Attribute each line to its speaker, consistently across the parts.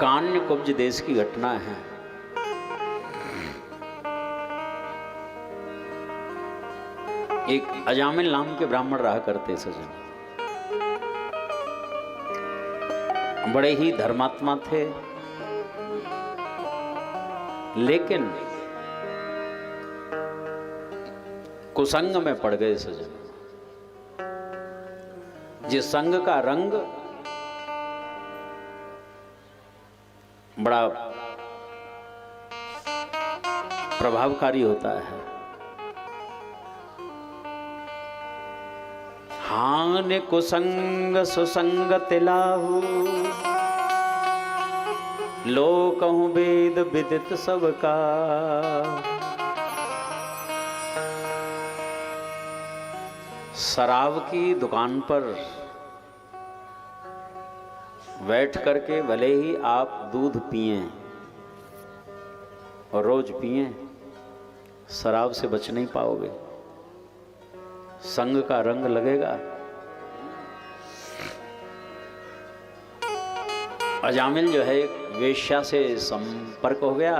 Speaker 1: Kanye कुब्ज देश की घटना है। एक अजामिल नाम के ब्राह्मण रहा करते सजन, बड़े ही धर्मात्मा थे, लेकिन कुसंग में पड़ गए सजन। जिस संग का रंग बड़ा प्रभावकारी होता है। हान कुसंग सुसंग तिलाहु, लोकहु वेद विदित सबका। शराब की दुकान पर बैठ करके भले ही आप दूध पिएं और रोज पिएं, शराब से बच नहीं पाओगे। संग का रंग लगेगा। अजामिल जो है वेश्या से संपर्क हो गया,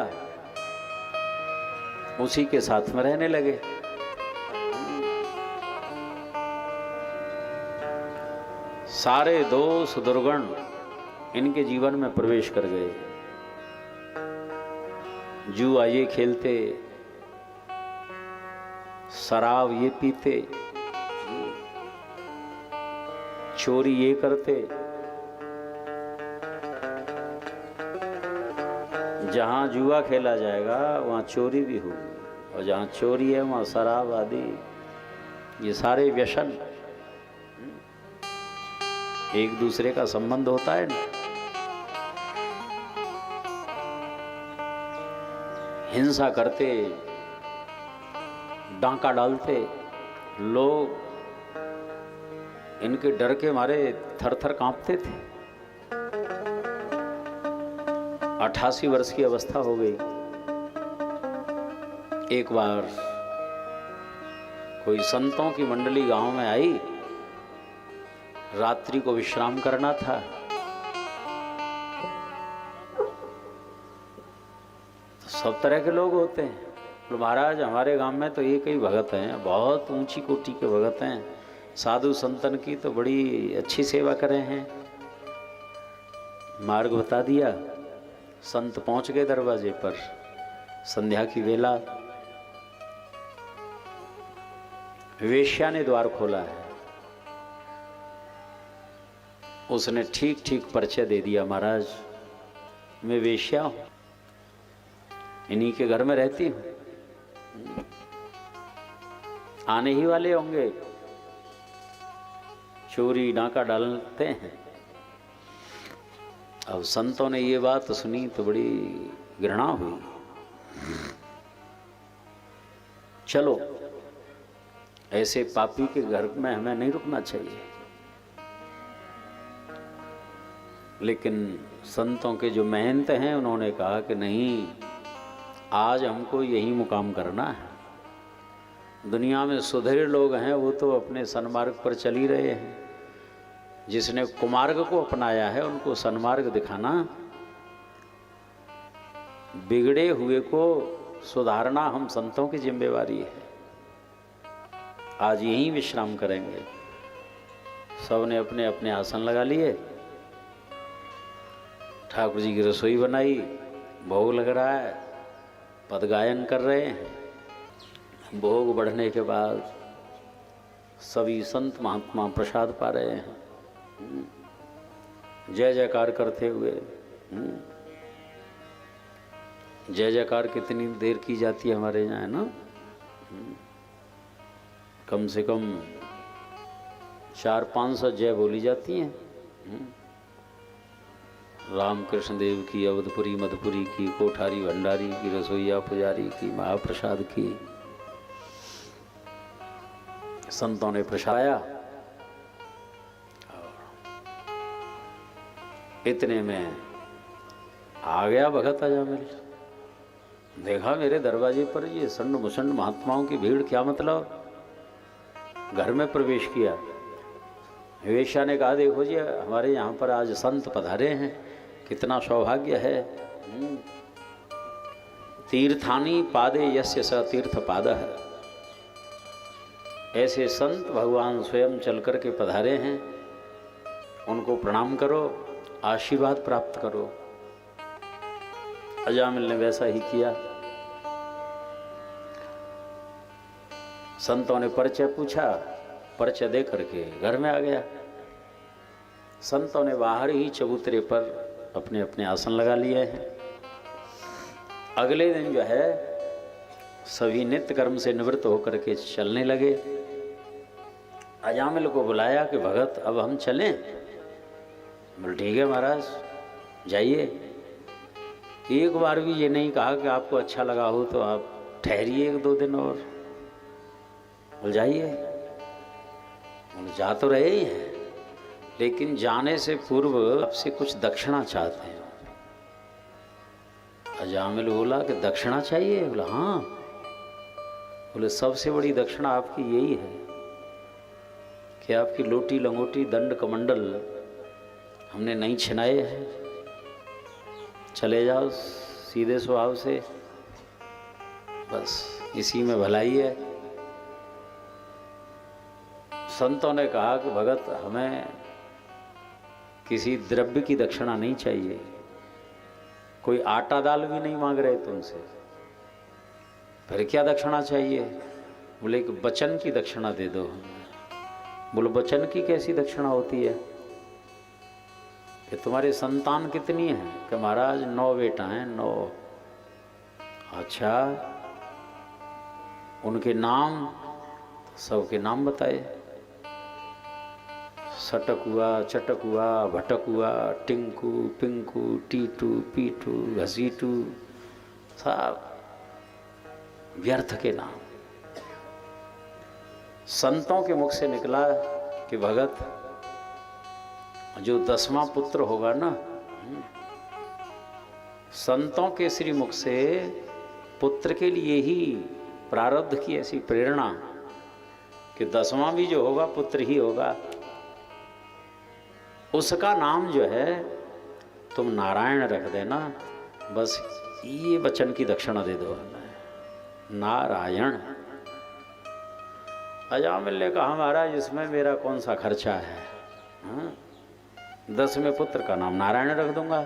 Speaker 1: उसी के साथ में रहने लगे। सारे दोष दुर्गुण इनके जीवन में प्रवेश कर गए। जुआ ये खेलते, शराब ये पीते, चोरी ये करते। जहां जुआ खेला जाएगा वहां चोरी भी होगी, और जहां चोरी है वहां शराब आदि ये सारे व्यसन, एक दूसरे का संबंध होता है ना। हिंसा करते, डांका डालते, लोग इनके डर के मारे थर थर कांपते थे। 88 वर्ष की अवस्था हो गई। एक बार कोई संतों की मंडली गांव में आई, रात्रि को विश्राम करना था। तो सब तरह के लोग होते हैं। तो महाराज हमारे गांव में तो एक ही भगत हैं, बहुत ऊंची कोटि के भगत हैं, साधु संतन की तो बड़ी अच्छी सेवा करे हैं। मार्ग बता दिया। संत पहुंच गए दरवाजे पर। संध्या की वेला, वेश्या ने द्वार खोला है। उसने ठीक ठीक परिचय दे दिया, महाराज मैं वेश्या हूं, इन्हीं के घर में रहती हूं, आने ही वाले होंगे, चोरी डांका डालते हैं। अब संतों ने ये बात सुनी तो बड़ी घृणा हुई। चलो ऐसे पापी के घर में हमें नहीं रुकना चाहिए। लेकिन संतों के जो महंत हैं उन्होंने कहा कि नहीं, आज हमको यही मुकाम करना है। दुनिया में सुधरे लोग हैं वो तो अपने सन्मार्ग पर चल ही रहे हैं। जिसने कुमार्ग को अपनाया है उनको सन्मार्ग दिखाना, बिगड़े हुए को सुधारना हम संतों की जिम्मेवारी है। आज यहीं विश्राम करेंगे। सबने अपने अपने आसन लगा लिए, ठाकुर जी की रसोई बनाई, भोग लग रहा है, पद गायन कर रहे हैं। भोग बढ़ने के बाद सभी संत महात्मा प्रसाद पा रहे हैं, जय जयकार करते हुए। जय जयकार कितनी देर की जाती है हमारे यहाँ, है ना? कम से कम 400-500 जय बोली जाती हैं। रामकृष्ण देव की, अवधपुरी मधुपुरी की, कोठारी भंडारी की, रसोईया पुजारी की, महाप्रसाद की। संतों ने प्रसाया। इतने में आ गया भगत अजामिल। देखा मेरे दरवाजे पर ये संड मुसंड महात्माओं की भीड़, क्या मतलब। घर में प्रवेश किया। वेश्या ने कहा देखो जी हमारे यहाँ पर आज संत पधारे हैं, कितना सौभाग्य है। तीर्थानी पादे यस्य स तीर्थ पादः। ऐसे संत भगवान स्वयं चल कर के पधारे हैं, उनको प्रणाम करो, आशीर्वाद प्राप्त करो। अजामिल ने वैसा ही किया। संतों ने परिचय पूछा, परिचय दे करके घर में आ गया। संतों ने बाहर ही चबूतरे पर अपने अपने आसन लगा लिए हैं। अगले दिन जो है सभी नित्य कर्म से निवृत्त होकर के चलने लगे। अजामिल को बुलाया कि भगत अब हम चलें? बोले ठीक है महाराज जाइए। एक बार भी ये नहीं कहा कि आपको अच्छा लगा हो तो आप ठहरिए 1-2 दिन और। बोल जाइए। बोले जा तो रहे ही हैं, लेकिन जाने से पूर्व आपसे कुछ दक्षिणा चाहते हैं। अजामिल बोला कि दक्षिणा चाहिए? बोला हाँ। बोले सबसे बड़ी दक्षिणा आपकी यही है कि आपकी लोटी लंगोटी दंड कमंडल हमने नहीं छिनाए हैं। चले जाओ सीधे स्वभाव से, बस इसी में भलाई है। संतों ने कहा कि भगत हमें किसी द्रव्य की दक्षिणा नहीं चाहिए, कोई आटा दाल भी नहीं मांग रहे तुमसे, फिर क्या दक्षिणा चाहिए? बोले एक वचन की दक्षिणा दे दो। बोले वचन की कैसी दक्षिणा होती है? कि तुम्हारी संतान कितनी है? कि महाराज 9 बेटा हैं। 9। अच्छा, उनके नाम? सबके नाम बताए। सटक हुआ, चटक हुआ, भटक हुआ, टिंकू, पिंकू, टीटू, पीटू, घसीटू, सब व्यर्थ के नाम। संतों के मुख से निकला कि भगत जो 10वां पुत्र होगा ना, संतों के श्री मुख से पुत्र के लिए ही प्रारब्ध की ऐसी प्रेरणा कि 10वां भी जो होगा पुत्र ही होगा। उसका नाम जो है तुम नारायण रख देना, बस ये वचन की दक्षिणा दे दो हमें, नारायण। अजामिल ने कहा महाराज इसमें मेरा कौन सा खर्चा है? 10वें पुत्र का नाम नारायण रख दूंगा।